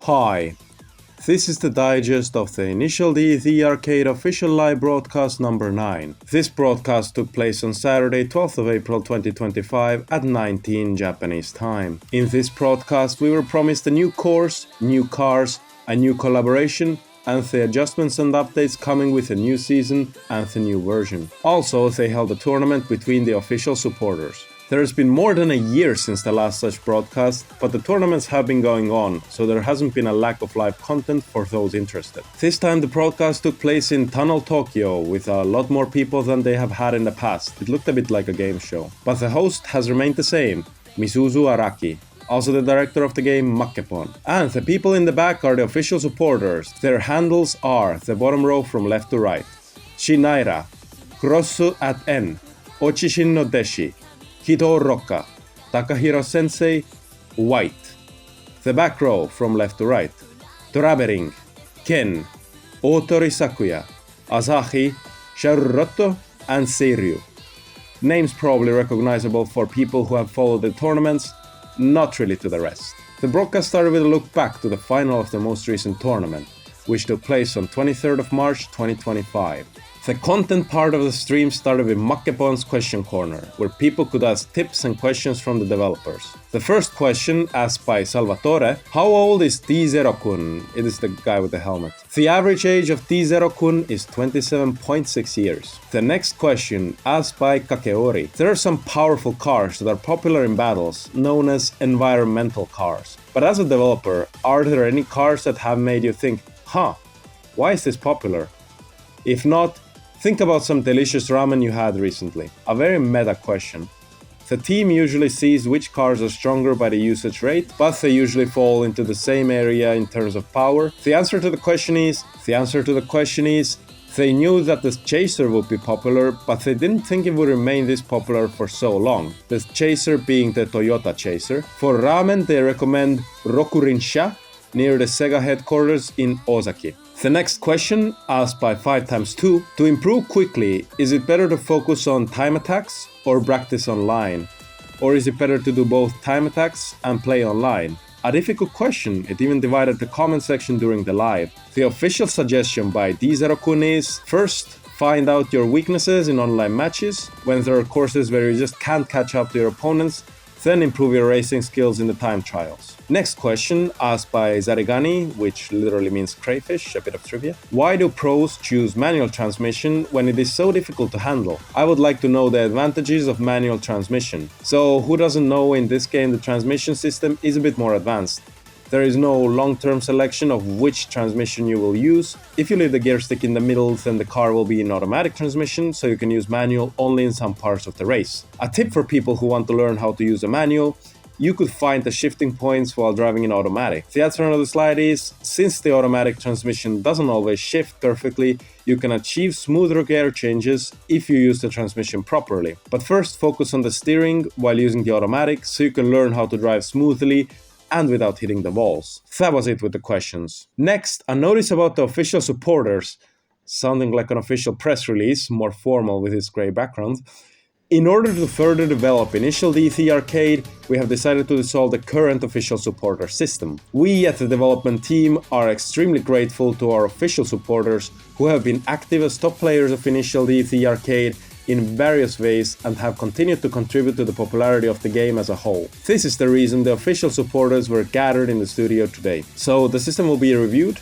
Hi, this is the digest of the Initial D The Arcade official live broadcast number 9. This broadcast took place on Saturday, 12th of April 2025 at 19 Japanese time. In this broadcast we were promised a new course, new cars, a new collaboration, and the adjustments and updates coming with a new season and the new version. Also, they held a tournament between the official supporters. There has been more than a year since the last such broadcast, but the tournaments have been going on, so there hasn't been a lack of live content for those interested. This time the broadcast took place in Tunnel Tokyo with a lot more people than they have had in the past. It looked a bit like a game show. But the host has remained the same, Misuzu Araki. Also the director of the game, Makepon. And the people in the back are the official supporters. Their handles are the bottom row from left to right: Shinaira, Grossu at N, Ochishin no Deshi, Hito Rocca, Takahiro Sensei, White. The back row from left to right: Trabering, Ken, Otori Sakuya, Asahi, Sharurotto, and Seiryu. Names probably recognizable for people who have followed the tournaments, not really to the rest. The broadcast started with a look back to the final of the most recent tournament, which took place on 23rd of March 2025. The content part of the stream started with Makepon's question corner, where people could ask tips and questions from the developers. The first question, asked by Salvatore: how old is T0-kun? It is the guy with the helmet. The average age of T0-kun is 27.6 years. The next question, asked by Kakeori: there are some powerful cars that are popular in battles, known as environmental cars. But as a developer, are there any cars that have made you think, why is this popular? If not, think about some delicious ramen you had recently. A very meta question. The team usually sees which cars are stronger by the usage rate, but they usually fall into the same area in terms of power. The answer to the question is, they knew that the Chaser would be popular, but they didn't think it would remain this popular for so long. The Chaser being the Toyota Chaser. For ramen, they recommend Rokurinsha, near the Sega headquarters in Ozaki. The next question, asked by 5x2, to improve quickly, is it better to focus on time attacks or practice online? Or is it better to do both time attacks and play online? A difficult question, it even divided the comment section during the live. The official suggestion by D0-kun is: first, find out your weaknesses in online matches, when there are courses where you just can't catch up to your opponents, then improve your racing skills in the time trials. Next question, asked by Zarigani, which literally means crayfish, a bit of trivia. Why do pros choose manual transmission when it is so difficult to handle? I would like to know the advantages of manual transmission. So who doesn't know, in this game the transmission system is a bit more advanced. There is no long-term selection of which transmission you will use. If you leave the gear stick in the middle, then the car will be in automatic transmission, so you can use manual only in some parts of the race. A tip for people who want to learn how to use a manual: you could find the shifting points while driving in automatic. The answer on the slide is, since the automatic transmission doesn't always shift perfectly, you can achieve smoother gear changes if you use the transmission properly. But first focus on the steering while using the automatic, so you can learn how to drive smoothly and without hitting the walls. That was it with the questions. Next, a notice about the official supporters, sounding like an official press release, more formal with its grey background. In order to further develop Initial D The Arcade, we have decided to dissolve the current official supporter system. We at the development team are extremely grateful to our official supporters who have been active as top players of Initial D The Arcade in various ways and have continued to contribute to the popularity of the game as a whole. This is the reason the official supporters were gathered in the studio today. So the system will be reviewed,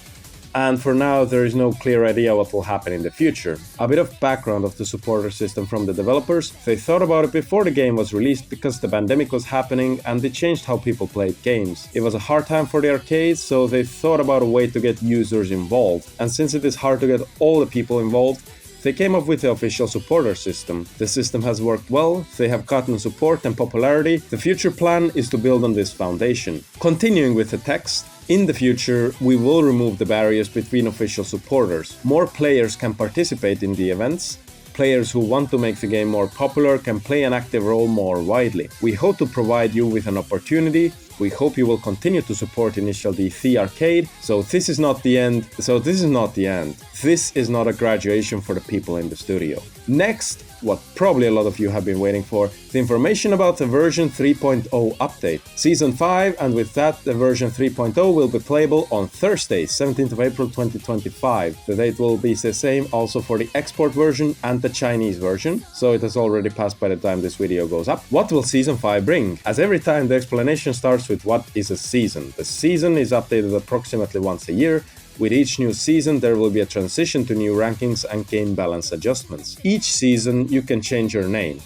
and for now there is no clear idea what will happen in the future. A bit of background of the supporter system from the developers: they thought about it before the game was released because the pandemic was happening and it changed how people played games. It was a hard time for the arcades, so they thought about a way to get users involved. And since it is hard to get all the people involved, they came up with the official supporter system. The system has worked well, they have gotten support and popularity. The future plan is to build on this foundation. Continuing with the text, in the future, we will remove the barriers between official supporters. More players can participate in the events. Players who want to make the game more popular can play an active role more widely. We hope to provide you with an opportunity. We hope you will continue to support Initial D The Arcade. So this is not the end. This is not a graduation for the people in the studio. Next, what probably a lot of you have been waiting for, the information about the version 3.0 update. Season 5, and with that the version 3.0 will be playable on Thursday, 17th of April 2025. The date will be the same also for the export version and the Chinese version, so it has already passed by the time this video goes up. What will Season 5 bring? As every time, the explanation starts with what is a season. The season is updated approximately once a year. With each new season, there will be a transition to new rankings and game balance adjustments. Each season, you can change your name.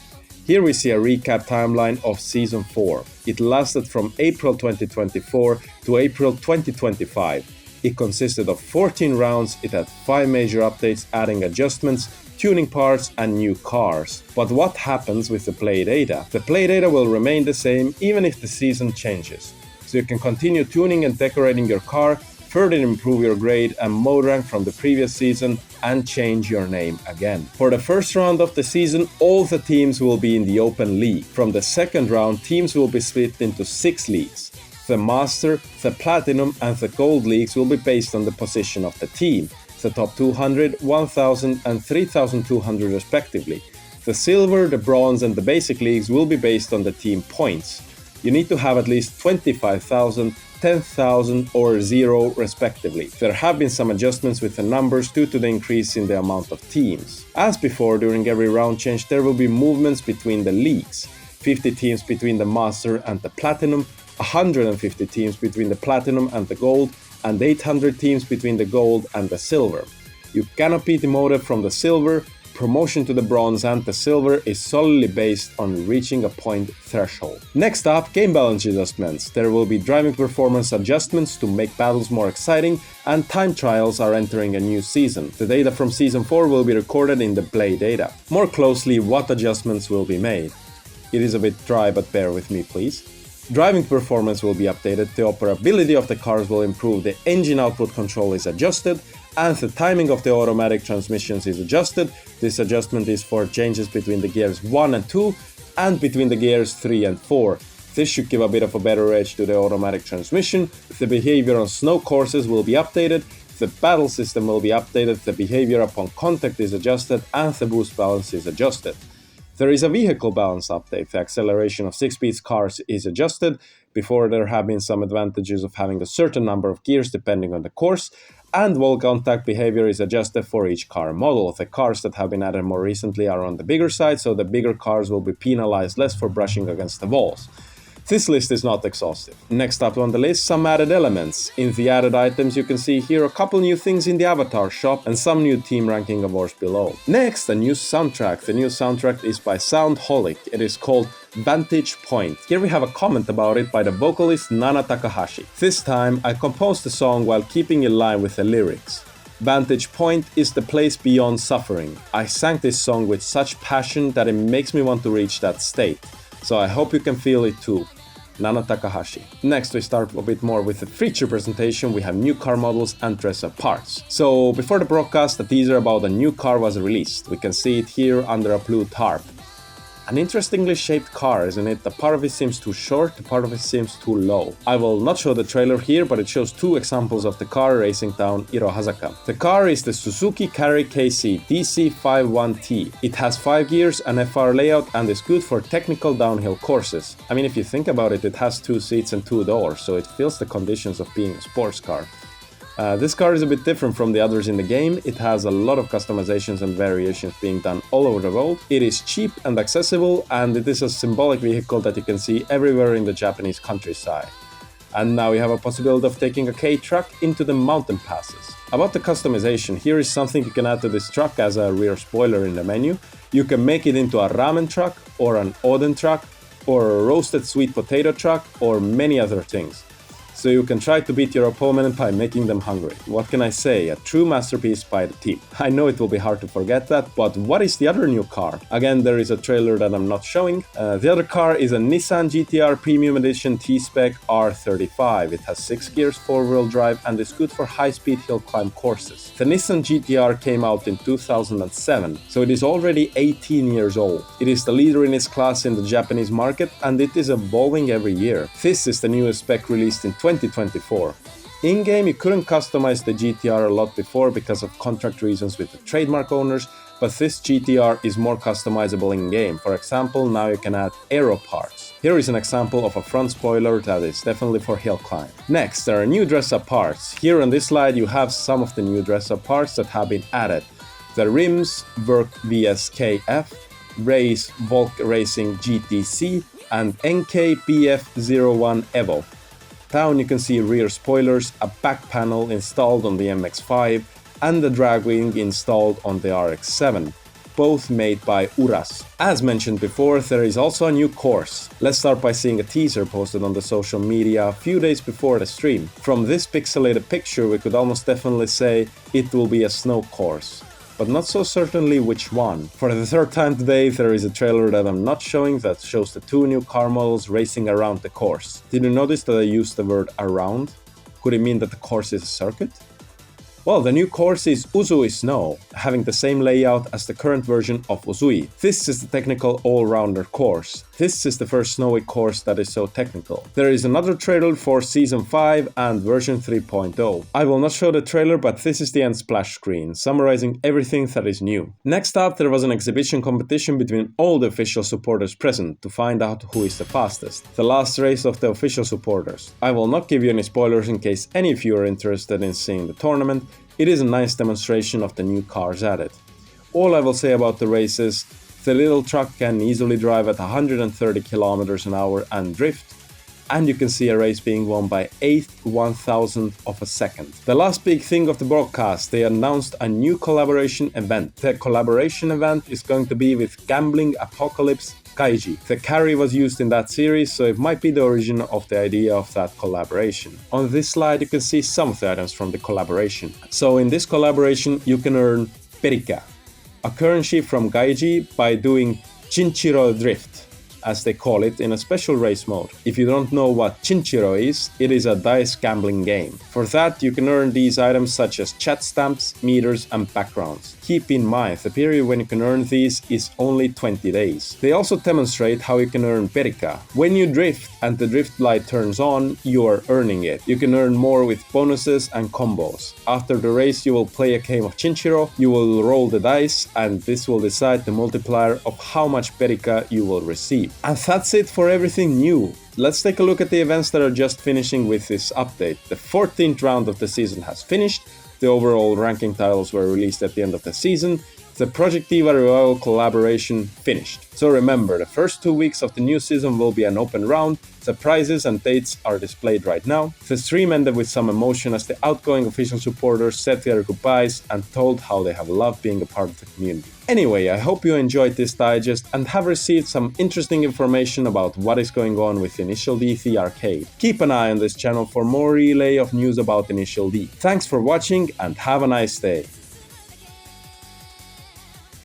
Here we see a recap timeline of Season 4. It lasted from April 2024 to April 2025. It consisted of 14 rounds, it had 5 major updates adding adjustments, tuning parts and new cars. But what happens with the play data? The play data will remain the same even if the season changes. So you can continue tuning and decorating your car, further improve your grade and mode rank from the previous season, and change your name again. For the first round of the season, all the teams will be in the open league. From the second round, teams will be split into 6 leagues. The Master, the Platinum and the Gold leagues will be based on the position of the team, the top 200, 1000 and 3200 respectively. The Silver, the Bronze and the Basic leagues will be based on the team points. You need to have at least 25,000, 10,000 or 0 respectively. There have been some adjustments with the numbers due to the increase in the amount of teams. As before, during every round change there will be movements between the leagues. 50 teams between the Master and the Platinum, 150 teams between the Platinum and the Gold, and 800 teams between the Gold and the Silver. You cannot be demoted from the Silver. Promotion to the Bronze and the Silver is solely based on reaching a point threshold. Next up, game balance adjustments. There will be driving performance adjustments to make battles more exciting, and time trials are entering a new season. The data from Season 4 will be recorded in the play data. More closely, what adjustments will be made? It is a bit dry, but bear with me please. Driving performance will be updated, the operability of the cars will improve, the engine output control is adjusted, and the timing of the automatic transmissions is adjusted. This adjustment is for changes between the gears 1 and 2 and between the gears 3 and 4. This should give a bit of a better edge to the automatic transmission. The behavior on snow courses will be updated, the battle system will be updated, the behavior upon contact is adjusted, and the boost balance is adjusted. There is a vehicle balance update. The acceleration of 6-speed cars is adjusted. Before, there have been some advantages of having a certain number of gears depending on the course, and wall contact behavior is adjusted for each car model. The cars that have been added more recently are on the bigger side, so the bigger cars will be penalized less for brushing against the walls. This list is not exhaustive. Next up on the list, some added elements. In the added items you can see here a couple new things in the avatar shop and some new team ranking awards below. Next, a new soundtrack. The new soundtrack is by Soundholic. It is called Vantage Point. Here we have a comment about it by the vocalist Nana Takahashi. This time I composed the song while keeping in line with the lyrics. Vantage Point is the place beyond suffering. I sang this song with such passion that it makes me want to reach that state. So I hope you can feel it too. Nana Takahashi. Next we start a bit more with the feature presentation. We have new car models and dress-up parts. So before the broadcast, a teaser about a new car was released. We can see it here under a blue tarp. An interestingly shaped car, isn't it? The part of it seems too short, the part of it seems too low. I will not show the trailer here, but it shows 2 examples of the car racing down Irohazaka. The car is the Suzuki Carry KC DC51T. It has 5 gears, an FR layout, and is good for technical downhill courses. I mean, if you think about it, it has 2 seats and 2 doors, so it fills the conditions of being a sports car. This car is a bit different from the others in the game. It has a lot of customizations and variations being done all over the world. It is cheap and accessible, and it is a symbolic vehicle that you can see everywhere in the Japanese countryside. And now we have a possibility of taking a K-truck into the mountain passes. About the customization, here is something you can add to this truck as a rear spoiler in the menu. You can make it into a ramen truck, or an oden truck, or a roasted sweet potato truck, or many other things. So you can try to beat your opponent by making them hungry. What can I say? A true masterpiece by the team. I know it will be hard to forget that, but what is the other new car? Again, there is a trailer that I'm not showing. The other car is a Nissan GT-R Premium Edition T-Spec R35. It has 6 gears, 4-wheel drive, and is good for high-speed hill climb courses. The Nissan GT-R came out in 2007, so it is already 18 years old. It is the leader in its class in the Japanese market, and it is evolving every year. This is the newest spec released in 2024. In-game you couldn't customize the GT-R a lot before because of contract reasons with the trademark owners, but this GTR is more customizable in-game. For example, now you can add aero parts. Here is an example of a front spoiler that is definitely for hill climb. Next, there are new dress-up parts. Here on this slide you have some of the new dress-up parts that have been added. The rims work VSKF, Race Volk Racing GTC, and NKPF01 Evo. Down you can see rear spoilers, a back panel installed on the MX-5, and the drag wing installed on the RX-7, both made by Uras. As mentioned before, there is also a new course. Let's start by seeing a teaser posted on the social media a few days before the stream. From this pixelated picture we could almost definitely say it will be a snow course, but not so certainly which one. For the third time today there is a trailer that I'm not showing that shows the two new car models racing around the course. Did you notice that I used the word around? Could it mean that the course is a circuit? Well, the new course is Uzui Snow, having the same layout as the current version of Uzui. This is the technical all-rounder course. This is the first snowy course that is so technical. There is another trailer for Season 5 and version 3.0. I will not show the trailer, but this is the end splash screen, summarizing everything that is new. Next up, there was an exhibition competition between all the official supporters present to find out who is the fastest. The last race of the official supporters. I will not give you any spoilers in case any of you are interested in seeing the tournament. It is a nice demonstration of the new cars added. All I will say about the race is, the little truck can easily drive at 130 km an hour and drift, and you can see a race being won by 1/1000th of a second. The last big thing of the broadcast, they announced a new collaboration event. The collaboration event is going to be with Gambling Apocalypse Kaiji. The carry was used in that series, so it might be the origin of the idea of that collaboration. On this slide you can see some of the items from the collaboration. So in this collaboration you can earn Perika, a currency from Gaiji, by doing Chinchiro Drift, as they call it, in a special race mode. If you don't know what Chinchiro is, it is a dice gambling game. For that you can earn these items such as chat stamps, meters and backgrounds. Keep in mind, the period when you can earn these is only 20 days. They also demonstrate how you can earn Perika. When you drift and the drift light turns on, you are earning it. You can earn more with bonuses and combos. After the race you will play a game of Chinchiro, you will roll the dice, and this will decide the multiplier of how much Perika you will receive. And that's it for everything new. Let's take a look at the events that are just finishing with this update. The 14th round of the season has finished. The overall ranking titles were released at the end of the season. The Project Diva Revival collaboration finished. So remember, the first 2 weeks of the new season will be an open round. The prizes and dates are displayed right now. The stream ended with some emotion as the outgoing official supporters said their goodbyes and told how they have loved being a part of the community. Anyway, I hope you enjoyed this digest and have received some interesting information about what is going on with Initial D The Arcade. Keep an eye on this channel for more relay of news about Initial D. Thanks for watching and have a nice day.